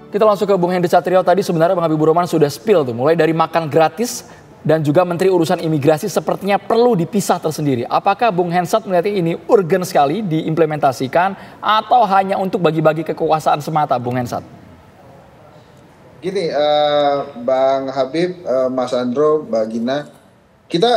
Kita langsung ke Bung Henry Satrio. Tadi sebenarnya Bang Habibur Rahman sudah spill tuh, mulai dari makan gratis dan juga Menteri Urusan Imigrasi sepertinya perlu dipisah tersendiri. Apakah Bung Hensat melihat ini urgen sekali diimplementasikan atau hanya untuk bagi-bagi kekuasaan semata, Bung Hensat? Gini, Bang Habib, Mas Andro, Mbak Gina, kita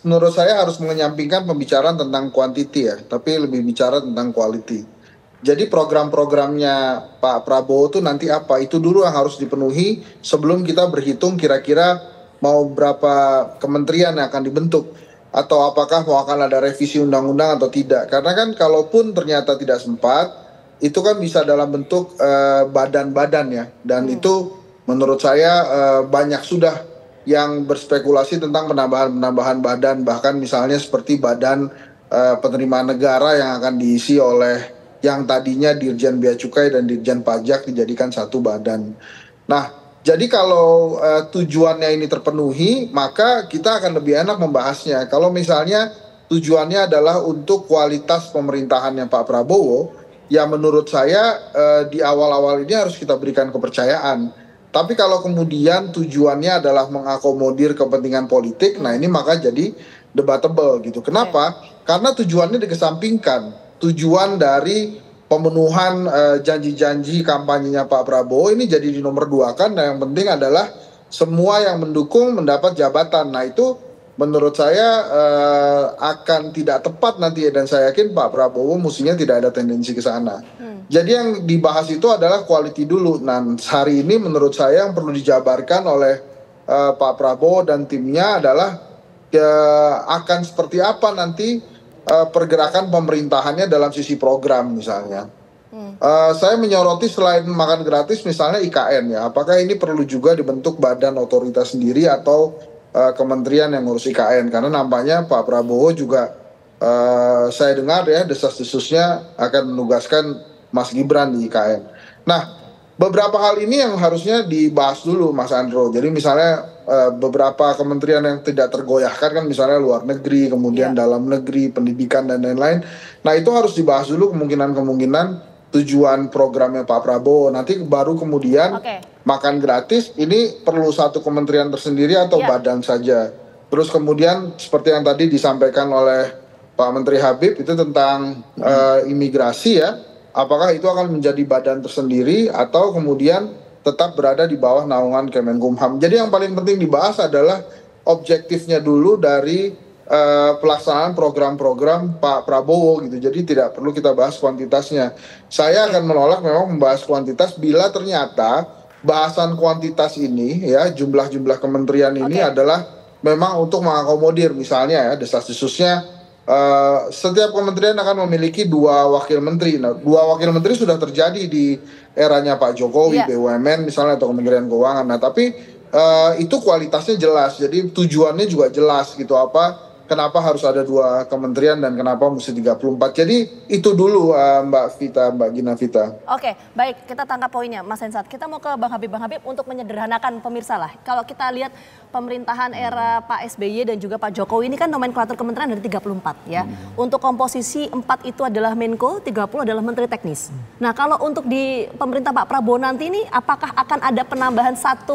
menurut saya harus menyampingkan pembicaraan tentang quantity ya, tapi lebih bicara tentang quality. Jadi program-programnya Pak Prabowo itu nanti apa? Itu dulu yang harus dipenuhi sebelum kita berhitung kira-kira mau berapa kementerian yang akan dibentuk. Atau apakah mau akan ada revisi undang-undang atau tidak. Karena kan kalaupun ternyata tidak sempat, itu kan bisa dalam bentuk badan-badan ya. Dan itu menurut saya banyak sudah yang berspekulasi tentang penambahan badan. Bahkan misalnya seperti badan penerimaan negara yang akan diisi oleh yang tadinya Dirjen Bea Cukai dan Dirjen Pajak dijadikan satu badan. Nah, jadi kalau tujuannya ini terpenuhi, maka kita akan lebih enak membahasnya. Kalau misalnya tujuannya adalah untuk kualitas pemerintahannya Pak Prabowo, ya menurut saya di awal-awal ini harus kita berikan kepercayaan. Tapi kalau kemudian tujuannya adalah mengakomodir kepentingan politik, nah ini maka jadi debatable gitu. Kenapa? Karena tujuannya dikesampingkan. Tujuan dari pemenuhan janji-janji kampanyenya Pak Prabowo ini jadi di nomor 2 kan. Nah yang penting adalah semua yang mendukung mendapat jabatan. Nah itu menurut saya akan tidak tepat nanti ya. Dan saya yakin Pak Prabowo mestinya tidak ada tendensi ke sana. Jadi yang dibahas itu adalah quality dulu. Nah hari ini menurut saya yang perlu dijabarkan oleh Pak Prabowo dan timnya adalah akan seperti apa nanti pergerakan pemerintahannya dalam sisi program misalnya. Saya menyoroti selain makan gratis misalnya IKN ya. Apakah ini perlu juga dibentuk badan otoritas sendiri atau kementerian yang ngurus IKN? Karena nampaknya Pak Prabowo juga saya dengar ya desas-desusnya akan menugaskan Mas Gibran di IKN. Nah, beberapa hal ini yang harusnya dibahas dulu Mas Andro. Jadi misalnya beberapa kementerian yang tidak tergoyahkan kan misalnya luar negeri, kemudian dalam negeri, pendidikan dan lain-lain. Nah itu harus dibahas dulu kemungkinan tujuan programnya Pak Prabowo. Nanti baru kemudian makan gratis ini perlu satu kementerian tersendiri atau badan saja. Terus kemudian seperti yang tadi disampaikan oleh Pak Menteri Habib itu tentang imigrasi ya. Apakah itu akan menjadi badan tersendiri atau kemudian tetap berada di bawah naungan Kemenkumham. Jadi yang paling penting dibahas adalah objektifnya dulu dari pelaksanaan program-program Pak Prabowo gitu. Jadi tidak perlu kita bahas kuantitasnya. Saya akan menolak memang membahas kuantitas bila ternyata bahasan kuantitas ini ya jumlah-jumlah kementerian ini adalah memang untuk mengakomodir misalnya ya desas-desusnya setiap kementerian akan memiliki 2 wakil menteri. Nah, 2 wakil menteri sudah terjadi di eranya Pak Jokowi, BUMN misalnya atau Kementerian Keuangan. Nah, tapi itu kualitasnya jelas. Jadi tujuannya juga jelas gitu kenapa harus ada 2 kementerian dan kenapa mesti 34. Jadi itu dulu Mbak Vita, Mbak Gina Vita. Oke, baik kita tangkap poinnya Mas Hensat. Kita mau ke Bang Habib untuk menyederhanakan pemirsa lah. Kalau kita lihat pemerintahan era Pak SBY dan juga Pak Jokowi ini kan nomenklatur kementerian dari 34 ya. Untuk komposisi 4 itu adalah Menko, 30 adalah Menteri Teknis. Nah kalau untuk di pemerintah Pak Prabowo nanti ini apakah akan ada penambahan 1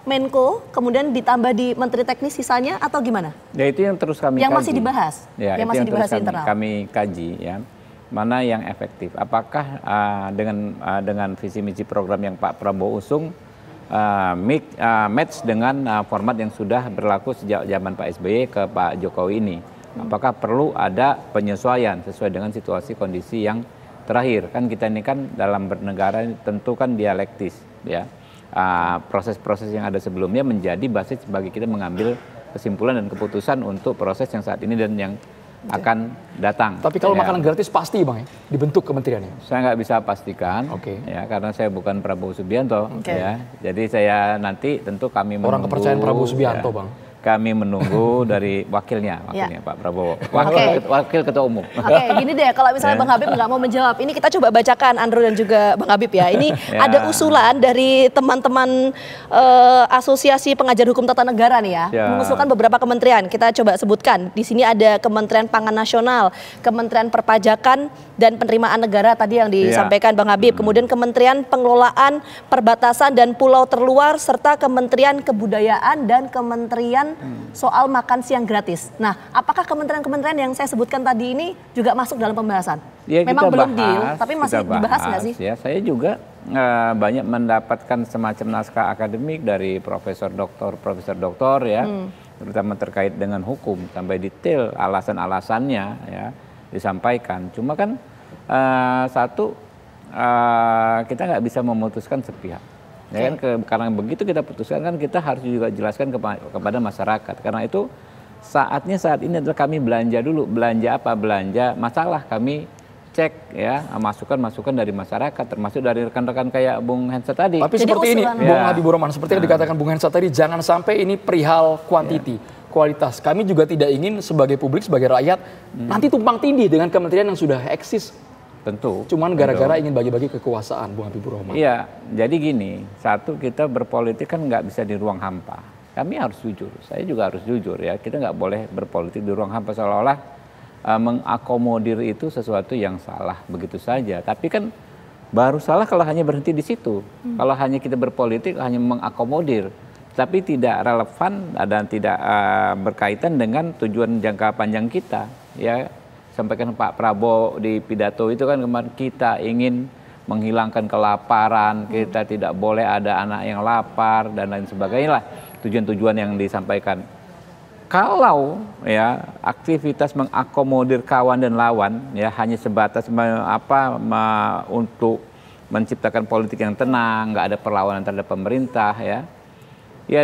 Menko kemudian ditambah di Menteri Teknis sisanya atau gimana? Ya itu yang terus kami yang kaji. Masih dibahas, ya, yang masih dibahas internal. Kami kaji ya, mana yang efektif. Apakah dengan visi misi program yang Pak Prabowo usung match dengan format yang sudah berlaku sejak zaman Pak SBY ke Pak Jokowi ini. Apakah perlu ada penyesuaian sesuai dengan situasi kondisi yang terakhir? Kan kita ini kan dalam bernegara tentu kan dialektis ya. Proses-proses yang ada sebelumnya menjadi basis bagi kita mengambil kesimpulan dan keputusan untuk proses yang saat ini dan yang akan datang. Tapi kalau makanan gratis pasti Bang ya, dibentuk kementeriannya? Saya nggak bisa pastikan, ya karena saya bukan Prabowo Subianto, ya. Jadi saya nanti tentu kami menunggu. Orang kepercayaan Prabowo Subianto, Bang. Kami menunggu dari wakilnya Pak Prabowo, wakil ketua umum. Oke, gini deh, kalau misalnya Bang Habib nggak mau menjawab, ini kita coba bacakan Andro dan juga Bang Habib ya. Ini ada usulan dari teman-teman Asosiasi Pengajar Hukum Tata Negara nih ya, mengusulkan beberapa kementerian. Kita coba sebutkan. Di sini ada Kementerian Pangan Nasional, Kementerian Perpajakan, dan penerimaan negara tadi yang disampaikan Bang Habib. Kemudian Kementerian Pengelolaan Perbatasan dan Pulau Terluar serta Kementerian Kebudayaan dan Kementerian soal makan siang gratis. Nah, apakah kementerian-kementerian yang saya sebutkan tadi ini juga masuk dalam pembahasan? Ya, memang belum bahas, deal, tapi masih dibahas nggak sih? Ya, saya juga banyak mendapatkan semacam naskah akademik dari profesor doktor ya, terutama terkait dengan hukum sampai detail alasan-alasannya ya disampaikan. Cuma kan kita nggak bisa memutuskan sepihak. Ya kan, karena begitu kita putuskan kan kita harus juga jelaskan kepada masyarakat. Karena itu saat ini adalah kami belanja dulu, belanja apa? Belanja masalah kami cek ya masukan dari masyarakat termasuk dari rekan-rekan kayak Bung Hensat tadi. Tapi jadi seperti ini Bung Habibur Rahman, seperti yang dikatakan Bung Hensat tadi, jangan sampai ini perihal kuantiti, kualitas. Kami juga tidak ingin sebagai publik, sebagai rakyat nanti tumpang tindih dengan kementerian yang sudah eksis. Tentu. Cuman gara-gara ingin bagi-bagi kekuasaan, Bung Habibur Rahman. Iya, jadi gini, satu kita berpolitik kan nggak bisa di ruang hampa. Kami harus jujur, saya juga harus jujur ya. Kita nggak boleh berpolitik di ruang hampa seolah-olah mengakomodir itu sesuatu yang salah begitu saja. Tapi kan baru salah kalau hanya berhenti di situ. Kalau hanya kita berpolitik hanya mengakomodir, tapi tidak relevan dan tidak berkaitan dengan tujuan jangka panjang kita. Ya, sampaikan Pak Prabowo di pidato itu kan kemarin, kita ingin menghilangkan kelaparan, kita tidak boleh ada anak yang lapar dan lain sebagainya lah. Tujuan-tujuan yang disampaikan. Kalau ya aktivitas mengakomodir kawan dan lawan ya hanya sebatas untuk menciptakan politik yang tenang, nggak ada perlawanan terhadap pemerintah ya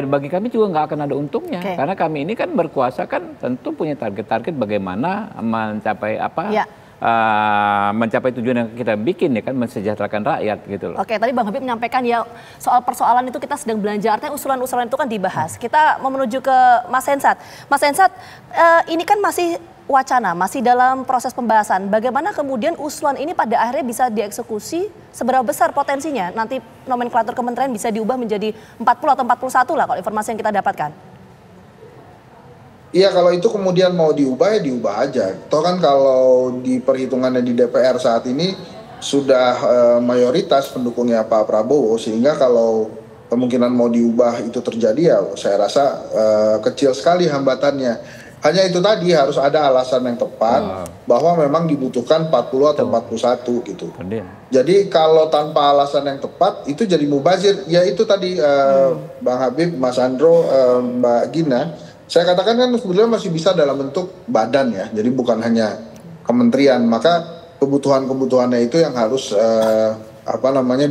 bagi kami juga nggak akan ada untungnya. Karena kami ini kan berkuasa kan tentu punya target-target bagaimana mencapai mencapai tujuan yang kita bikin ya kan, mensejahterakan rakyat gitu loh. Oke, tadi Bang Habib menyampaikan ya soal persoalan itu kita sedang belanja, artinya usulan-usulan itu kan dibahas. Kita mau menuju ke Mas Hensat. Mas Hensat, ini kan masih wacana, masih dalam proses pembahasan. Bagaimana kemudian usulan ini pada akhirnya bisa dieksekusi, seberapa besar potensinya nanti nomenklatur kementerian bisa diubah menjadi 40 atau 41 lah kalau informasi yang kita dapatkan. Iya, kalau itu kemudian mau diubah ya diubah aja. Toh kan kalau di perhitungannya di DPR saat ini sudah mayoritas pendukungnya Pak Prabowo, sehingga kalau kemungkinan mau diubah itu terjadi ya saya rasa kecil sekali hambatannya. Hanya itu tadi harus ada alasan yang tepat bahwa memang dibutuhkan 40 atau 41 gitu. Jadi kalau tanpa alasan yang tepat itu jadi mubazir. Ya itu tadi Bang Habib, Mas Andro, Mbak Gina. Saya katakan kan sebenarnya masih bisa dalam bentuk badan ya, jadi bukan hanya kementerian. Maka kebutuhannya itu yang harus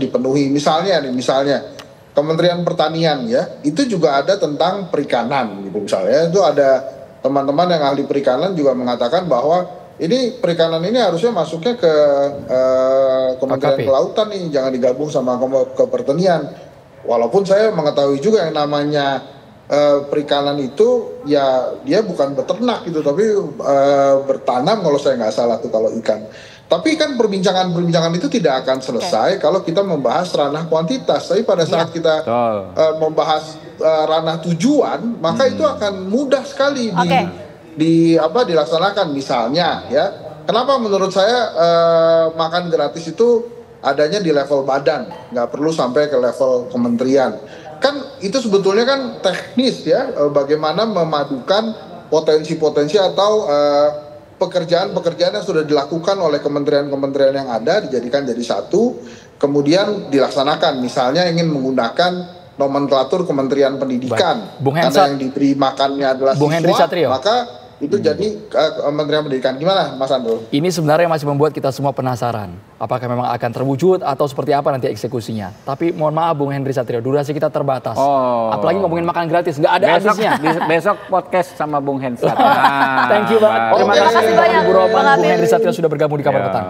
dipenuhi. Misalnya Kementerian Pertanian ya, itu juga ada tentang perikanan gitu misalnya. Itu ada teman-teman yang ahli perikanan juga mengatakan bahwa ini perikanan ini harusnya masuknya ke Kementerian Kelautan nih, jangan digabung sama ke pertanian. Walaupun saya mengetahui juga yang namanya perikanan itu ya dia bukan beternak gitu, tapi bertanam kalau saya nggak salah tuh kalau ikan. Tapi kan perbincangan itu tidak akan selesai kalau kita membahas ranah kuantitas. Tapi pada saat kita membahas ranah tujuan, maka itu akan mudah sekali dilaksanakan. Misalnya ya, kenapa menurut saya makan gratis itu adanya di level badan, nggak perlu sampai ke level kementerian. Kan itu sebetulnya kan teknis ya, bagaimana memadukan potensi-potensi atau pekerjaan-pekerjaan yang sudah dilakukan oleh kementerian-kementerian yang ada dijadikan jadi satu, kemudian dilaksanakan. Misalnya ingin menggunakan nomenklatur Kementerian Pendidikan, karena yang diberi makannya adalah siswa, maka itu jadi Kementerian Pendidikan. Gimana Mas Andro? Ini sebenarnya masih membuat kita semua penasaran. Apakah memang akan terwujud atau seperti apa nanti eksekusinya. Tapi mohon maaf Bung Henry Satrio, durasi kita terbatas. Apalagi ngomongin makan gratis, nggak ada habisnya. Besok podcast sama Bung Henry. Thank you banget. Terima kasih banyak Bung Henry Satrio sudah bergabung di Kabar Petang.